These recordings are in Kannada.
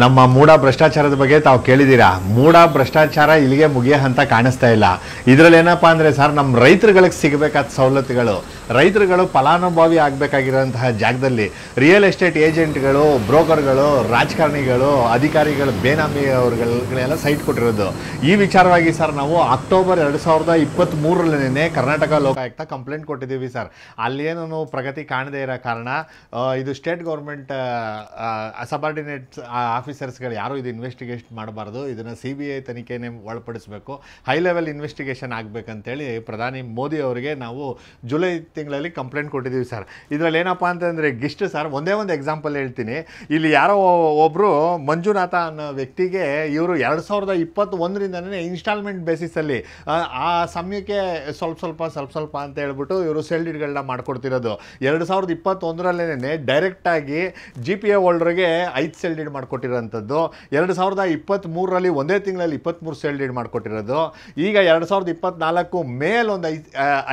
ನಮ್ಮ ಮೂಢ ಭ್ರಷ್ಟಾಚಾರದ ಬಗ್ಗೆ ತಾವು ಕೇಳಿದ್ದೀರಾ. ಮೂಢ ಭ್ರಷ್ಟಾಚಾರ ಇಲ್ಲಿಗೆ ಮುಗಿಯೋ ಹಂತ ಕಾಣಿಸ್ತಾ ಇಲ್ಲ. ಇದರಲ್ಲಿ ಏನಪ್ಪಾ ಅಂದರೆ ಸರ್, ನಮ್ಮ ರೈತರುಗಳಿಗೆ ಸಿಗಬೇಕಾದ ಸವಲತ್ತುಗಳು, ರೈತರುಗಳು ಫಲಾನುಭವಿ ಆಗಬೇಕಾಗಿರೋಂತಹ ಜಾಗದಲ್ಲಿ ರಿಯಲ್ ಎಸ್ಟೇಟ್ ಏಜೆಂಟ್ಗಳು, ಬ್ರೋಕರ್ಗಳು, ರಾಜಕಾರಣಿಗಳು, ಅಧಿಕಾರಿಗಳು, ಬೇನಾಮಿ ಅವ್ರುಗಳೆಲ್ಲ ಸೈಟ್ ಕೊಟ್ಟಿರೋದು. ಈ ವಿಚಾರವಾಗಿ ಸರ್ ನಾವು ಅಕ್ಟೋಬರ್ 2023 ಕರ್ನಾಟಕ ಲೋಕಾಯುಕ್ತ ಕಂಪ್ಲೇಂಟ್ ಕೊಟ್ಟಿದ್ದೀವಿ ಸರ್. ಅಲ್ಲೇನೂ ಪ್ರಗತಿ ಕಾಣದೇ ಇರೋ ಕಾರಣ ಇದು ಸ್ಟೇಟ್ ಗೌರ್ಮೆಂಟ್ ಸಬಾರ್ಡಿನೇಟ್ಸ್ ಆಫೀಸರ್ಸ್ಗಳು ಯಾರು ಇದು ಇನ್ವೆಸ್ಟಿಗೇಷನ್ ಮಾಡಬಾರ್ದು, ಇದನ್ನು CBI ತನಿಖೆನೇ ಒಳಪಡಿಸಬೇಕು, ಹೈ ಲೆವೆಲ್ ಇನ್ವೆಸ್ಟಿಗೇಷನ್ ಆಗಬೇಕಂತೇಳಿ ಪ್ರಧಾನಿ ಮೋದಿ ಅವರಿಗೆ ನಾವು ಜುಲೈ ತಿಂಗಳಲ್ಲಿ ಕಂಪ್ಲೇಂಟ್ ಕೊಟ್ಟಿದ್ದೀವಿ ಸರ್. ಇದರಲ್ಲಿ ಏನಪ್ಪ ಅಂತಂದರೆ ಗಿಸ್ಟ್ ಸರ್, ಒಂದೇ ಒಂದು ಎಕ್ಸಾಂಪಲ್ ಹೇಳ್ತೀನಿ. ಇಲ್ಲಿ ಯಾರೋ ಒಬ್ಬರು ಮಂಜುನಾಥ ಅನ್ನೋ ವ್ಯಕ್ತಿಗೆ ಇವರು 2021 ಇನ್ಸ್ಟಾಲ್ಮೆಂಟ್ ಬೇಸಿಸಲ್ಲಿ ಆ ಸಮಯಕ್ಕೆ ಸ್ವಲ್ಪ ಅಂತ ಹೇಳ್ಬಿಟ್ಟು ಇವರು ಸೆಲ್ ಡೀಡ್ಗಳನ್ನ ಮಾಡ್ಕೊಡ್ತಿರೋದು. 2021 ಡೈರೆಕ್ಟಾಗಿ GPA ಹೋಲ್ಡರ್ಗೆ 5 ಸೆಲ್ ಡೀಡ್ ಮಾಡಿಕೊಟ್ಟಿರೋಂಥದ್ದು. 2023 ಒಂದೇ ತಿಂಗಳಲ್ಲಿ 23 ಸೆಲ್ ಡೀಡ್ ಮಾಡಿಕೊಟ್ಟಿರೋದು. ಈಗ 2024 ಮೇಲ್ ಒಂದು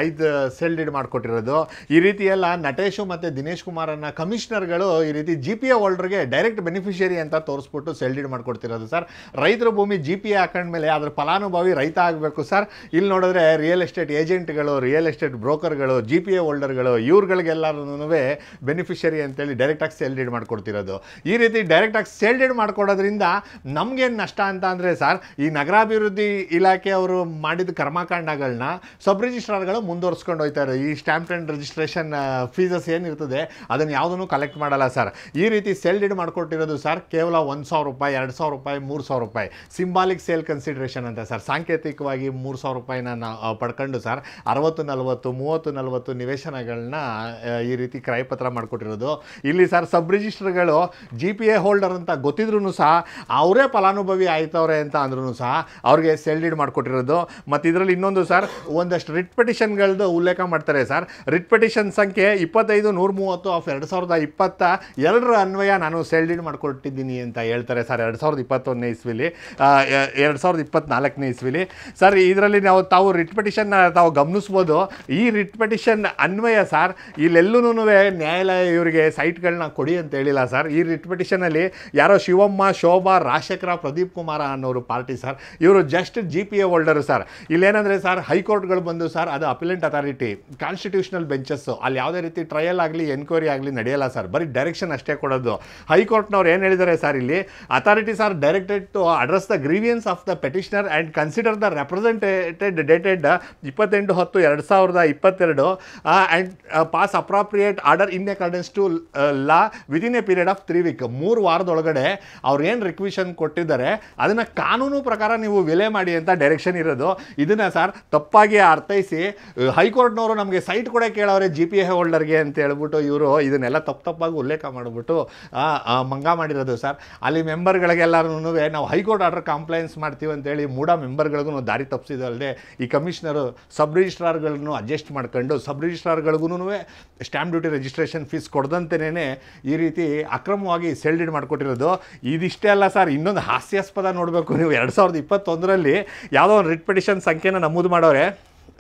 5 ಸೆಲ್ ಡೀಡ್ ಮಾಡಿಕೊಟ್ಟಿರೋದು. ಈ ರೀತಿ ಎಲ್ಲ ನಟೇಶು ಮತ್ತು ದಿನೇಶ್ ಕುಮಾರ್ ಅನ್ನೋ ಕಮಿಷನರ್ಗಳು ಈ ರೀತಿ GPA ಹೋಲ್ಡರ್ಗೆ ಡೈರೆಕ್ಟ್ ಬೆನಿಫಿಷಿಯರಿ ಅಂತ ತೋರಿಸ್ಬಿಟ್ಟು ಸೆಲ್ ಡೀಡ್ ಮಾಡಿಕೊಡ್ತಿರೋದು ಸರ್. ರೈತರ ಭೂಮಿ GPA ಹಾಕೊಂಡ್ಮೇಲೆ ಅದ್ರ ಫಲಾನುಭವಿ ರೈತ ಆಗಬೇಕು ಸರ್. ಇಲ್ಲಿ ನೋಡಿದ್ರೆ ರಿಯಲ್ ಎಸ್ಟೇಟ್ ಏಜೆಂಟ್ಗಳು, ರಿಯಲ್ ಎಸ್ಟೇಟ್ ಬ್ರೋಕರ್ಗಳು, GPA ಹೋಲ್ಡರ್ಗಳು ಇವ್ರುಗಳಿಗೆಲ್ಲರೂ ಬೆನಿಫಿಷರಿ ಅಂತೇಳಿ ಡೈರೆಕ್ಟಾಗಿ ಸೆಲ್ ಡೀಡ್ ಮಾಡಿಕೊಡ್ತಿರೋದು. ಈ ರೀತಿ ಡೈರೆಕ್ಟಾಗಿ ಸೆಲ್ ಡೀಡ್ ಮಾಡ್ಕೊಡೋದ್ರಿಂದ ನಮಗೇನು ನಷ್ಟ ಅಂತ ಅಂದರೆ ಸರ್, ಈ ನಗರಾಭಿವೃದ್ಧಿ ಇಲಾಖೆ ಅವರು ಮಾಡಿದ ಕರ್ಮಕಾಂಡಗಳನ್ನ ಸಬ್ ರಿಜಿಸ್ಟ್ರಾರ್ಗಳು ಮುಂದುವರ್ಸ್ಕೊಂಡು ಹೋಗ್ತಾರೆ. ಈ ಸ್ಟ್ಯಾಂಪ್ ಆ್ಯಂಡ್ ರಿಜಿಸ್ಟ್ರೇಷನ್ ಫೀಸಸ್ ಏನಿರ್ತದೆ ಅದನ್ನು ಯಾವುದನ್ನು ಕಲೆಕ್ಟ್ ಮಾಡಲ್ಲ ಸರ್. ಈ ರೀತಿ ಸೆಲ್ ಡೀಡ್ ಮಾಡಿಕೊಟ್ಟಿರೋದು ಸರ್ ಕೇವಲ 1,000 ರೂಪಾಯಿ, 2,000 ರೂಪಾಯಿ, 3,000 ರೂಪಾಯಿ ಸಿಂಬಾಲಿಕ್ ಸೇಲ್ ಕನ್ಸಿಡ್ರೇಷನ್ ಅಂತ ಸರ್. ಸಾಂಕೇತಿಕವಾಗಿ 3,000 ರೂಪಾಯಿನ ಪಡ್ಕೊಂಡು ಸರ್ 60, 40, 30, 40 ನಿವೇಶನಗಳನ್ನ ಈ ರೀತಿ ಕ್ರಯಪತ್ರ ಮಾಡಿಕೊಟ್ಟಿರೋದು. ಇಲ್ಲಿ ಸರ್ ಸಬ್ ರಿಜಿಸ್ಟ್ರಗಳು GPA ಹೋಲ್ಡರ್ ಅಂತ ಗೊತ್ತಿದ್ರೂ ಸಹ ಅವರೇ ಫಲಾನುಭವಿ ಆಯ್ತವ್ರೆ ಅಂತ ಅಂದ್ರೂ ಸಹ ಅವ್ರಿಗೆ ಸೆಲ್ ಡೀಡ್ ಮಾಡಿಕೊಟ್ಟಿರೋದು. ಮತ್ತು ಇದರಲ್ಲಿ ಇನ್ನೊಂದು ಸರ್, ಒಂದಷ್ಟು ರಿಟ್ ಪೆಟಿಷನ್ಗಳದ್ದು ಉಲ್ಲೇಖ ಮಾಡ್ತಾರೆ ಸರ್. ರಿಟ್ ಪೆಟಿಷನ್ ಸಂಖ್ಯೆ 25-130/2022 ಅನ್ವಯ ನಾನು ಸೆಲ್ ಡೀಡ್ ಮಾಡಿಕೊಟ್ಟಿದ್ದೀನಿ ಅಂತ ಹೇಳ್ತಾರೆ ಸರ್. 2021 ಇಸ್ವಿಲಿ, 2024 ಇಸ್ವಿಲಿ ಸರ್. ಇದರಲ್ಲಿ ತಾವು ರಿಟ್ ಪೆಟಿಷನ್ ತಾವು ಗಮನಿಸ್ಬೋದು. ಈ ರಿಟ್ ಪೆಟಿಷನ್ ಅನ್ವಯ ಸರ್ ಇಲ್ಲೆಲ್ಲೂ ನ್ಯಾಯಾಲಯ ಇವರಿಗೆ ಸೈಟ್ಗಳನ್ನ ಕೊಡಿ ಅಂತ ಹೇಳಿಲ್ಲ ಸರ್. ಈ ರಿಟ್ ಪೆಟಿಷನಲ್ಲಿ ಯಾರೋ ಶಿವಮ್ಮ, ಶೋಭಾ, ರಾಜಶೇಖರ, ಪ್ರದೀಪ್ ಕುಮಾರ ಅನ್ನೋರು ಪಾರ್ಟಿ ಸರ್. ಇವರು ಜಸ್ಟ್ GPA ಹೋಲ್ಡರು ಸರ್. ಇಲ್ಲೇನಂದರೆ ಸರ್ ಹೈಕೋರ್ಟ್ಗಳು ಬಂದು ಸರ್ ಅದು ಅಪಿಲೆಂಟ್ ಅಥಾರಿಟಿ, ಕಾನ್ಸ್ಟಿಟ್ಯೂಷನಲ್ ಬೆಂಚಸ್ಸು, ಅಲ್ಲಿ ಯಾವುದೇ ರೀತಿ ಟ್ರಯಲ್ ಆಗಲಿ ಎನ್ಕ್ವೈರಿ ಆಗಲಿ ನಡೆಯಲ್ಲ ಸರ್, ಬರೀ ಡೈರೆಕ್ಷನ್ ಅಷ್ಟೇ ಕೊಡೋದು. ಹೈಕೋರ್ಟ್ನವ್ರು ಏನು ಹೇಳಿದ್ದಾರೆ ಸರ್, ಇಲ್ಲಿ authorities are directed to address the grievances of the petitioner and consider the representation dated 28/10/2022 and pass appropriate order in accordance to law within a period of 3 week. 3 ವಾರದೊಳಗಡೆ ಅವ್ರು ಏನು ರಿಕ್ವಿಷನ್ ಕೊಟ್ಟಿದ್ದಾರೆ ಅದನ್ನು ಕಾನೂನು ಪ್ರಕಾರ ನೀವು ವಿಲೆ ಮಾಡಿ ಅಂತ ಡೈರೆಕ್ಷನ್ ಇರೋದು. ಇದನ್ನು ಸರ್ ತಪ್ಪಾಗಿ ಅರ್ಥೈಸಿ ಹೈಕೋರ್ಟ್ನವರು ನಮಗೆ ಸೈಟ್ ಕೂಡ ಕೇಳೋರೆ GPA ಹೋಲ್ಡರ್ಗೆ ಅಂತ ಹೇಳ್ಬಿಟ್ಟು ಇವರು ಇದನ್ನೆಲ್ಲ ತಪ್ಪಾಗಿ ಉಲ್ಲೇಖ ಮಾಡಿಬಿಟ್ಟು ಮಂಗ ಮಾಡಿರೋದು ಸರ್. ಅಲ್ಲಿ ಮೆಂಬರ್ಗಳಿಗೆಲ್ಲರೂ ನಾವು ಹೈಕೋರ್ಟ್ ಆರ್ಡರ್ ಕಂಪ್ಲೈನ್ಸ್ ಮಾಡ್ತೀವಿ ಅಂತೇಳಿ ಮೂಢ ಮೆಂಬರ್ಗಳಿಗೂ ದಾರಿ ತಪ್ಪಿಸಿದಲ್ಲದೆ ಈ ಕಮಿಷನರು ಸಬ್ ರಿಜಿಸ್ಟ್ರಾರ್ಗಳನ್ನು ಅಡ್ಜಸ್ಟ್ ಮಾಡ್ಕೊಂಡು ಸಬ್ ರಿಜಿಸ್ಟ್ರಾರ್ಗಳಿಗೂ ಸ್ಟ್ಯಾಂಪ್ ಡ್ಯೂಟಿ ರಿಜಿಸ್ಟ್ರೇಷನ್ ಫೀಸ್ ಕೊಡ್ದಂತೆಯೇ ಈ ರೀತಿ ಅಕ್ರಮವಾಗಿ ಸೆಲ್ ಡೀಡ್ ಮಾಡಿಕೊಟ್ಟಿರೋದು. ಇದಿಷ್ಟೇ ಅಲ್ಲ ಸರ್, ಇನ್ನೊಂದು ಹಾಸ್ಯಾಸ್ಪದ ನೋಡಬೇಕು ನೀವು. 2021 ಯಾವುದೋ ಒಂದು ರಿಟ್ ಪೆಟಿಷನ್ ಸಂಖ್ಯೆನ ನಮೂದು ಮಾಡೋರೆ.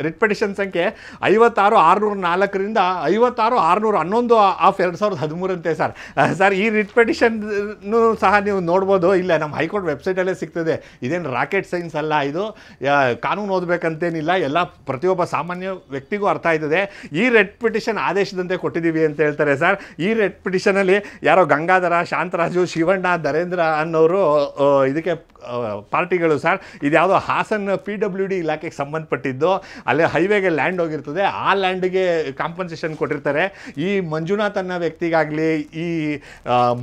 ರಿಟ್ ಪೆಟಿಷನ್ ಸಂಖ್ಯೆ 56,604 56,611 ಆಫ್ 2013 ಅಂತೆ ಸರ್. ಸರ್ ಈ ರಿಟ್ ಪೆಟಿಷನ್ನು ಸಹ ನೀವು ನೋಡ್ಬೋದು. ಇಲ್ಲ ನಮ್ಮ ಹೈಕೋರ್ಟ್ ವೆಬ್ಸೈಟಲ್ಲೇ ಸಿಗ್ತದೆ. ಇದೇನು ರಾಕೆಟ್ ಸೈನ್ಸ್ ಅಲ್ಲ, ಇದು ಕಾನೂನು ಓದಬೇಕಂತೇನಿಲ್ಲ, ಎಲ್ಲ ಪ್ರತಿಯೊಬ್ಬ ಸಾಮಾನ್ಯ ವ್ಯಕ್ತಿಗೂ ಅರ್ಥ ಆಯ್ತದೆ. ಈ ರಿಟ್ ಪೆಟಿಷನ್ ಆದೇಶದಂತೆ ಕೊಟ್ಟಿದ್ದೀವಿ ಅಂತ ಹೇಳ್ತಾರೆ ಸರ್. ಈ ರಿಟ್ ಪೆಟಿಷನಲ್ಲಿ ಯಾರೋ ಗಂಗಾಧರ, ಶಾಂತರಾಜು, ಶಿವಣ್ಣ, ನರೇಂದ್ರ ಅನ್ನೋರು ಇದಕ್ಕೆ ಪಾರ್ಟಿಗಳು ಸರ್. ಇದ್ಯಾವುದೋ ಹಾಸನ್ PWD ಇಲಾಖೆಗೆ ಸಂಬಂಧಪಟ್ಟಿದ್ದು. ಅಲ್ಲೇ ಹೈವೇಗೆ ಲ್ಯಾಂಡ್ ಹೋಗಿರ್ತದೆ, ಆ ಲ್ಯಾಂಡ್ಗೆ ಕಾಂಪನ್ಸೇಷನ್ ಕೊಟ್ಟಿರ್ತಾರೆ. ಈ ಮಂಜುನಾಥ್ ಅನ್ನೋ ವ್ಯಕ್ತಿಗಾಗಲಿ ಈ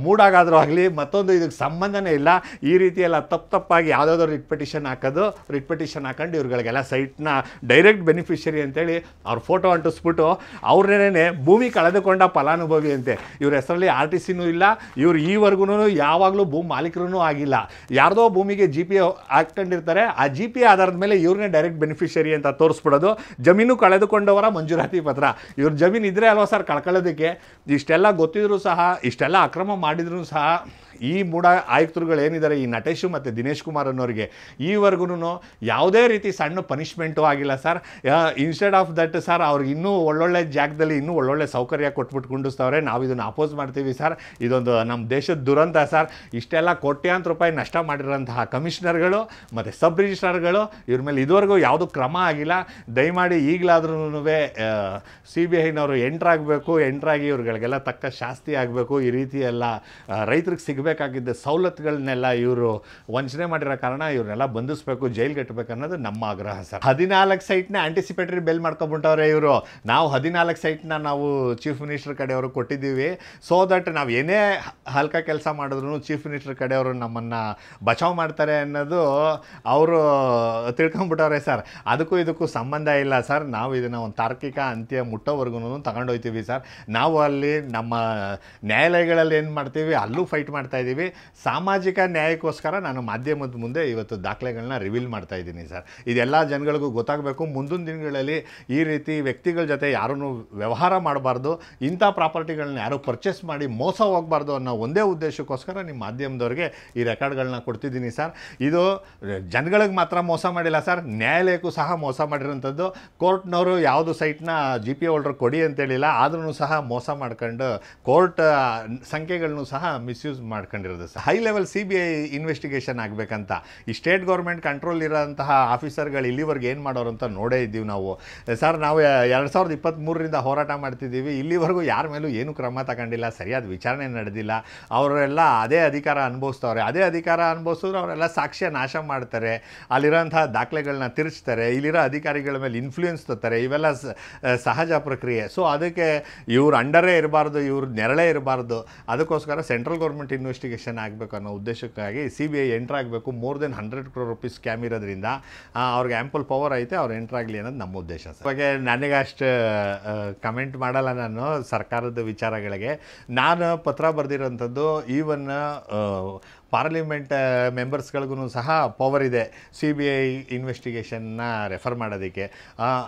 ಮೂಡಾಗಾದರೂ ಆಗಲಿ ಮತ್ತೊಂದು ಇದಕ್ಕೆ ಸಂಬಂಧನೇ ಇಲ್ಲ. ಈ ರೀತಿಯೆಲ್ಲ ತಪ್ಪಾಗಿ ಯಾವುದಾದ್ರೂ ರಿಟ್ ಪೆಟಿಷನ್ ಹಾಕೋದು, ರಿಟ್ ಪೆಟಿಷನ್ ಹಾಕೊಂಡು ಇವ್ರುಗಳಿಗೆಲ್ಲ ಸೈಟ್ನ ಡೈರೆಕ್ಟ್ ಬೆನಿಫಿಷರಿ ಅಂತೇಳಿ ಅವ್ರ ಫೋಟೋ ಅಂಟಿಸ್ಬಿಟ್ಟು ಅವ್ರನ್ನೇ ಭೂಮಿ ಕಳೆದುಕೊಂಡ ಫಲಾನುಭವಿ ಅಂತೆ. ಇವ್ರ ಹೆಸರಲ್ಲಿ RTCನೂ ಇಲ್ಲ, ಇವ್ರು ಈವರೆಗೂ ಯಾವಾಗಲೂ ಭೂ ಮಾಲೀಕರೂ ಆಗಿಲ್ಲ. ಯಾರ್ದೋ ಭೂಮಿ ಭೂಮಿಗೆ ಜಿ ಪಿ ಹಾಕೊಂಡಿರ್ತಾರೆ, ಆ ಜಿ ಪಿ ಆಧಾರದ ಮೇಲೆ ಇವ್ರನ್ನೇ ಡೈರೆಕ್ಟ್ ಬೆನಿಫಿಷರಿ ಅಂತ ತೋರಿಸ್ಬಿಡೋದು. ಜಮೀನು ಕಳೆದುಕೊಂಡವರ ಮಂಜೂರಾತಿ ಪತ್ರ. ಇವ್ರ ಜಮೀನು ಇದ್ರೆ ಅಲ್ವಾ ಸರ್ ಕಳ್ಕೊಳ್ಳೋದಕ್ಕೆ. ಇಷ್ಟೆಲ್ಲ ಗೊತ್ತಿದ್ರು ಸಹ, ಇಷ್ಟೆಲ್ಲ ಅಕ್ರಮ ಮಾಡಿದ್ರು ಸಹ ಈ ಮೂಢ ಆಯುಕ್ತರುಗಳು ಏನಿದ್ದಾರೆ, ಈ ನಟೇಶು ಮತ್ತು ದಿನೇಶ್ ಕುಮಾರ್ ಅನ್ನೋರಿಗೆ ಈವರೆಗೂ ಯಾವುದೇ ರೀತಿ ಸಣ್ಣ ಪನಿಷ್ಮೆಂಟು ಆಗಿಲ್ಲ sir. Instead of that sir, ಅವ್ರಿಗೆ ಇನ್ನೂ ಒಳ್ಳೊಳ್ಳೆ ಜಾಗದಲ್ಲಿ ಇನ್ನೂ ಒಳ್ಳೊಳ್ಳೆ ಸೌಕರ್ಯ ಕೊಟ್ಬಿಟ್ಟು ಕುಂಡಿಸ್ತವ್ರೆ. ನಾವು ಇದನ್ನು ಅಪೋಸ್ ಮಾಡ್ತೀವಿ ಸರ್. ಇದೊಂದು ನಮ್ಮ ದೇಶದ ದುರಂತ ಸರ್. ಇಷ್ಟೆಲ್ಲ ಕೋಟ್ಯಾಂತರ ರೂಪಾಯಿ ನಷ್ಟ ಮಾಡಿರೋಂತಹ ಕಮಿಷನರ್ಗಳು ಮತ್ತು ಸಬ್ ರಿಜಿಸ್ಟ್ರಾರ್ಗಳು ಇವ್ರ ಮೇಲೆ ಇದುವರೆಗೂ ಯಾವುದೂ ಕ್ರಮ ಆಗಿಲ್ಲ. ದಯಮಾಡಿ ಈಗಲಾದ್ರೂ CBIನವರು ಎಂಟ್ರಾಗಿ ಇವ್ರುಗಳಿಗೆಲ್ಲ ತಕ್ಕ ಶಾಸ್ತಿ ಆಗಬೇಕು. ಈ ರೀತಿ ಎಲ್ಲ ರೈತರಿಗೆ ಸಿಗಬೇಕಾಗಿದ್ದ ಸವಲತ್ತುಗಳನ್ನೆಲ್ಲ ಇವರು ವಂಚನೆ ಮಾಡಿರೋ ಕಾರಣ ಇವ್ರನ್ನೆಲ್ಲ ಬಂಧಿಸಬೇಕು, ಜೈಲ್ಗೆ ಕಟ್ಟಬೇಕು ಅನ್ನೋದು ನಮ್ಮ ಆಗ್ರಹ ಸರ್. 14 ಸೈಟ್ನ ಆಂಟಿಸಿಪೇಟರಿ ಬೆಲ್ ಮಾಡ್ಕೊಂಡ್ಬಿಟ್ಟವ್ರೆ ಇವರು. ನಾವು 14 ಸೈಟ್ನ ನಾವು ಚೀಫ್ ಮಿನಿಸ್ಟರ್ ಕಡೆಯವರು ಕೊಟ್ಟಿದ್ದೀವಿ. ಸೊ ದಟ್ ನಾವು ಏನೇ ಹಲ್ಕ ಕೆಲಸ ಮಾಡಿದ್ರು ಚೀಫ್ ಮಿನಿಸ್ಟರ್ ಕಡೆಯವರು ನಮ್ಮನ್ನು ಬಚಾವ್ ಮಾಡ್ತಾರೆ ಅನ್ನೋದು ಅವರು ತಿಳ್ಕೊಂಬಿಟ್ಟವ್ರೆ ಸರ್. ಅದಕ್ಕೂ ಇದಕ್ಕೂ ಸಂಬಂಧ ಇಲ್ಲ ಸರ್. ನಾವು ಇದನ್ನು ಒಂದು ತಾರ್ಕಿಕ ಅಂತ್ಯ ಮುಟ್ಟೋವರೆಗೂ ತಗೊಂಡೋಗ್ತೀವಿ ಸರ್. ನಾವು ಅಲ್ಲಿ ನಮ್ಮ ನ್ಯಾಯಾಲಯಗಳಲ್ಲಿ ಏನು ಮಾಡ್ತೀವಿ ಅಲ್ಲೂ ಫೈಟ್ ಮಾಡ್ತಾ ಇದ್ದೀವಿ. ಸಾಮಾಜಿಕ ನ್ಯಾಯಕ್ಕೋಸ್ಕರ ನಾನು ಮಾಧ್ಯಮದ ಮುಂದೆ ಇವತ್ತು ದಾಖಲೆಗಳನ್ನ ರಿವೀಲ್ ಮಾಡ್ತಾ ಇದ್ದೀನಿ ಸರ್. ಇದೆಲ್ಲ ಜನಗಳಿಗೂ ಗೊತ್ತಾಗಬೇಕು. ಮುಂದಿನ ದಿನಗಳಲ್ಲಿ ಈ ರೀತಿ ವ್ಯಕ್ತಿಗಳ ಜೊತೆ ಯಾರೂ ವ್ಯವಹಾರ ಮಾಡಬಾರ್ದು, ಇಂಥ ಪ್ರಾಪರ್ಟಿಗಳನ್ನ ಯಾರೂ ಪರ್ಚೇಸ್ ಮಾಡಿ ಮೋಸ ಹೋಗಬಾರ್ದು ಅನ್ನೋ ಒಂದೇ ಉದ್ದೇಶಕ್ಕೋಸ್ಕರ ನಿಮ್ಮ ಮಾಧ್ಯಮದವ್ರಿಗೆ ಈ ರೆಕಾರ್ಡ್ಗಳನ್ನ ಕೊಡ್ತಿದ್ದೀನಿ ಸರ್. ಇದು ಜನಗಳಿಗೆ ಮಾತ್ರ ಮೋಸ ಮಾಡಿಲ್ಲ ಸರ್, ನ್ಯಾಯಾಲಯಕ್ಕೂ ಸಹ ಮೋಸ ಮಾಡಿರೋಂಥದ್ದು. ಕೋರ್ಟ್ನವರು ಯಾವುದು ಸೈಟ್ನ GP ಹೋಲ್ಡರ್ ಕೊಡಿ ಅಂತೇಳಿಲ್ಲ, ಆದ್ರೂ ಸಹ ಮೋಸ ಮಾಡ್ಕೊಂಡು ಕೋರ್ಟ್ ಸಂಖ್ಯೆಗಳನ್ನು ಸಹ ಮಿಸ್ಯೂಸ್ ಮಾಡ್ಕೊಂಡಿರೋದು sir. High level CBI investigation ಆಗಬೇಕಂತ ಈ ಸ್ಟೇಟ್ ಗೌರ್ಮೆಂಟ್ ಕಂಟ್ರೋಲ್ ಇರೋಂತಹ ಆಫೀಸರ್ಗಳು ಇಲ್ಲಿವರೆಗೆ ಏನು ಮಾಡೋರು ಅಂತ ನೋಡೇ ಇದ್ದೀವಿ ನಾವು ಸರ್. ನಾವು 2023ರಿಂದ ಹೋರಾಟ ಮಾಡ್ತಿದ್ದೀವಿ. ಇಲ್ಲಿವರೆಗೂ ಯಾರ ಮೇಲೂ ಏನೂ ಕ್ರಮ ತಗೊಂಡಿಲ್ಲ, ಸರಿಯಾದ ವಿಚಾರಣೆ ನಡೆದಿಲ್ಲ. ಅವರೆಲ್ಲ ಅದೇ ಅಧಿಕಾರ ಅನುಭವಿಸ್ತವ್ರೆ. ಅದೇ ಅಧಿಕಾರ ಅನುಭವಿಸಿದ್ರು ಅವರೆಲ್ಲ ಸಾಕ್ಷ್ಯ ನಾಶ ಮಾಡ್ತಾರೆ, ಅಲ್ಲಿರೋಂಥ ದಾಖಲೆಗಳನ್ನ ತಿರುಚ್ತಾರೆ, ಇಲ್ಲಿರೋ ಅಧಿಕಾರಿಗಳ ಮೇಲೆ ಇನ್ಫ್ಲೂಯೆನ್ಸ್ ತರ್ತಾರೆ. ಇವೆಲ್ಲ ಸಹಜ ಪ್ರಕ್ರಿಯೆ. ಸೊ ಅದಕ್ಕೆ ಇವ್ರು ಅಂಡರೇ ಇರಬಾರ್ದು, ಇವ್ರ ನೆರಳೇ ಇರಬಾರ್ದು. ಅದಕ್ಕೋಸ್ಕರ ಸೆಂಟ್ರಲ್ ಗೌರ್ಮೆಂಟ್ ಇನ್ವೆಸ್ಟಿಗೇಷನ್ ಆಗಬೇಕು ಅನ್ನೋ ಉದ್ದೇಶಕ್ಕಾಗಿ CBI ಎಂಟ್ರ್ ಆಗಬೇಕು. More than 100 crore rupees scam ಇರೋದ್ರಿಂದ ಅವ್ರಿಗೆ ಆ್ಯಂಪಲ್ ಪವರ್ ಐತೆ, ಅವ್ರು ಎಂಟ್ರ್ ಆಗಲಿ ಅನ್ನೋದು ನಮ್ಮ ಉದ್ದೇಶ ಸರ್. ಬಗ್ಗೆ ನನಗೆ ಅಷ್ಟು ಕಮೆಂಟ್ ಮಾಡಲ್ಲ ನಾನು ಸರ್ಕಾರದ ವಿಚಾರಗಳಿಗೆ. ನಾನು ಪತ್ರ ಬರೆದಿರೋಂಥದ್ದು ಈವನ್ ಪಾರ್ಲಿಮೆಂಟ್ ಮೆಂಬರ್ಸ್ಗಳಿಗೂ ಸಹ ಪವರ್ ಇದೆ CBI ಇನ್ವೆಸ್ಟಿಗೇಷನ್ನ ರೆಫರ್ ಮಾಡೋದಕ್ಕೆ.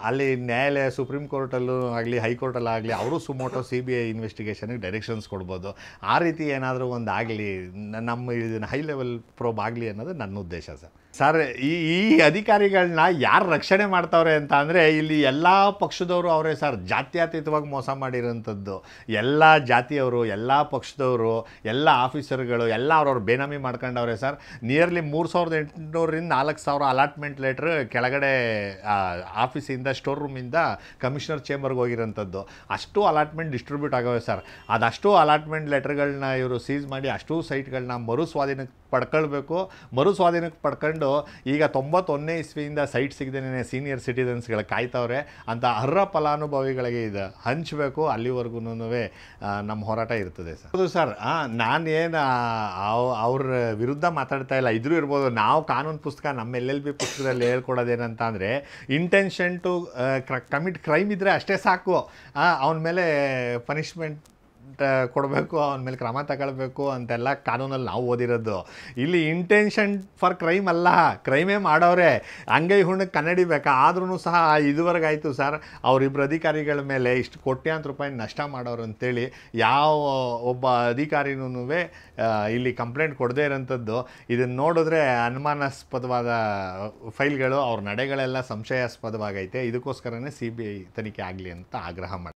ಅಲ್ಲಿ ನ್ಯಾಯಾಲಯ ಸುಪ್ರೀಂ ಕೋರ್ಟಲ್ಲೂ ಆಗಲಿ ಹೈಕೋರ್ಟಲ್ಲಾಗಲಿ ಅವರು ಸುಮೋಟೋ CBI ಇನ್ವೆಸ್ಟಿಗೇಷನ್ಗೆ ಡೈರೆಕ್ಷನ್ಸ್ ಕೊಡ್ಬೋದು. ಆ ರೀತಿ ಏನಾದರೂ ಒಂದು ಆಗಲಿ, ನಮ್ಮ ಇದನ್ನು ಹೈ ಲೆವೆಲ್ ಪ್ರೋಬ್ ಆಗಲಿ ಅನ್ನೋದು ನನ್ನ ಉದ್ದೇಶ ಸರ್. ಸರ್ ಈ ಅಧಿಕಾರಿಗಳನ್ನ ಯಾರು ರಕ್ಷಣೆ ಮಾಡ್ತಾವ್ರೆ ಅಂತ ಅಂದರೆ ಇಲ್ಲಿ ಎಲ್ಲ ಪಕ್ಷದವರು ಅವರೇ ಸರ್. ಜಾತ್ಯತೀತವಾಗಿ ಮೋಸ ಮಾಡಿರೋಂಥದ್ದು ಎಲ್ಲ ಜಾತಿಯವರು, ಎಲ್ಲ ಪಕ್ಷದವರು, ಎಲ್ಲ ಆಫೀಸರ್ಗಳು ಎಲ್ಲ ಅವ್ರವ್ರು ಬೇನಾಮಿ ಮಾಡ್ಕೊಂಡವ್ರೆ ಸರ್. ನಿಯರ್ಲಿ 3800ರಿಂದ 4000 ಅಲಾಟ್ಮೆಂಟ್ ಲೆಟ್ರ್ ಕೆಳಗಡೆ ಆಫೀಸಿಂದ ಸ್ಟೋರ್ ರೂಮಿಂದ ಕಮಿಷನರ್ ಚೇಂಬರ್ಗೆ ಹೋಗಿರೋಂಥದ್ದು. ಅಷ್ಟು ಅಲಾಟ್ಮೆಂಟ್ ಡಿಸ್ಟ್ರಿಬ್ಯೂಟ್ ಆಗವೆ ಸರ್. ಅದಷ್ಟು ಅಲಾಟ್ಮೆಂಟ್ ಲೆಟ್ರ್ಗಳನ್ನ ಇವರು ಸೀಸ್ ಮಾಡಿ ಅಷ್ಟು ಸೈಟ್ಗಳನ್ನ ಮರುಸ್ವಾಧೀನಕ್ಕೆ ಪಡ್ಕೊಳ್ಬೇಕು. ಮರುಸ್ವಾಧೀನಕ್ಕೆ ಪಡ್ಕೊಂಡು ಈಗ 91ನೇ ಇಸ್ವಿಯಿಂದ ಸೈಟ್ ಸಿಗದೇನೆ ಸೀನಿಯರ್ ಸಿಟಿಸನ್ಸ್ಗಳು ಕಾಯ್ತವ್ರೆ ಅಂತ ಅರ್ಹ ಫಲಾನುಭವಿಗಳಿಗೆ ಇದು ಹಂಚಬೇಕು. ಅಲ್ಲಿವರೆಗೂ ನಮ್ಮ ಹೋರಾಟ ಇರ್ತದೆ ಸರ್. ಹೌದು ಸರ್, ನಾನೇನು ಅವ್ರ ವಿರುದ್ಧ ಮಾತಾಡ್ತಾ ಇಲ್ಲ. ಇದ್ರೂ ಇರ್ಬೋದು. ನಾವು ಕಾನೂನು ಪುಸ್ತಕ ನಮ್ಮ LLB ಪುಸ್ತಕದಲ್ಲಿ ಹೇಳ್ಕೊಡೋದೇನಂತ ಅಂದರೆ ಇಂಟೆನ್ಷನ್ ಟು ಕಮಿಟ್ ಕ್ರೈಮ್ ಇದ್ದರೆ ಅಷ್ಟೇ ಸಾಕು. ಅವನ ಮೇಲೆ ಪನಿಷ್ಮೆಂಟ್ ಕೊಡಬೇಕು, ಅವನ ಮೇಲೆ ಕ್ರಮ ತಗೊಳ್ಬೇಕು ಅಂತೆಲ್ಲ ಕಾನೂನಲ್ಲಿ ನಾವು ಓದಿರೋದು. ಇಲ್ಲಿ ಇಂಟೆನ್ಷನ್ ಫಾರ್ ಕ್ರೈಮ್ ಅಲ್ಲ, ಕ್ರೈಮೇ ಮಾಡೋರೆ. ಅಂಗೈ ಹುಣ್ಣಕ್ಕೆ ಕನ್ನಡಿಬೇಕಾ? ಆದ್ರೂ ಸಹ ಇದುವರೆಗೆ ಆಯಿತು ಸರ್, ಅವರಿಬ್ಬರು ಅಧಿಕಾರಿಗಳ ಮೇಲೆ ಇಷ್ಟು ಕೋಟ್ಯಾಂತರ ರೂಪಾಯಿ ನಷ್ಟ ಮಾಡೋರು ಅಂತೇಳಿ ಯಾವ ಒಬ್ಬ ಅಧಿಕಾರಿನೂ ಇಲ್ಲಿ ಕಂಪ್ಲೇಂಟ್ ಕೊಡದೇ ಇರೋಂಥದ್ದು. ಇದನ್ನು ನೋಡಿದ್ರೆ ಅನುಮಾನಾಸ್ಪದವಾದ ಫೈಲ್ಗಳು, ಅವ್ರ ನಡೆಗಳೆಲ್ಲ ಸಂಶಯಾಸ್ಪದವಾಗೈತೆ. ಇದಕ್ಕೋಸ್ಕರನೇ CBI ತನಿಖೆ ಆಗಲಿ ಅಂತ ಆಗ್ರಹ ಮಾಡಿ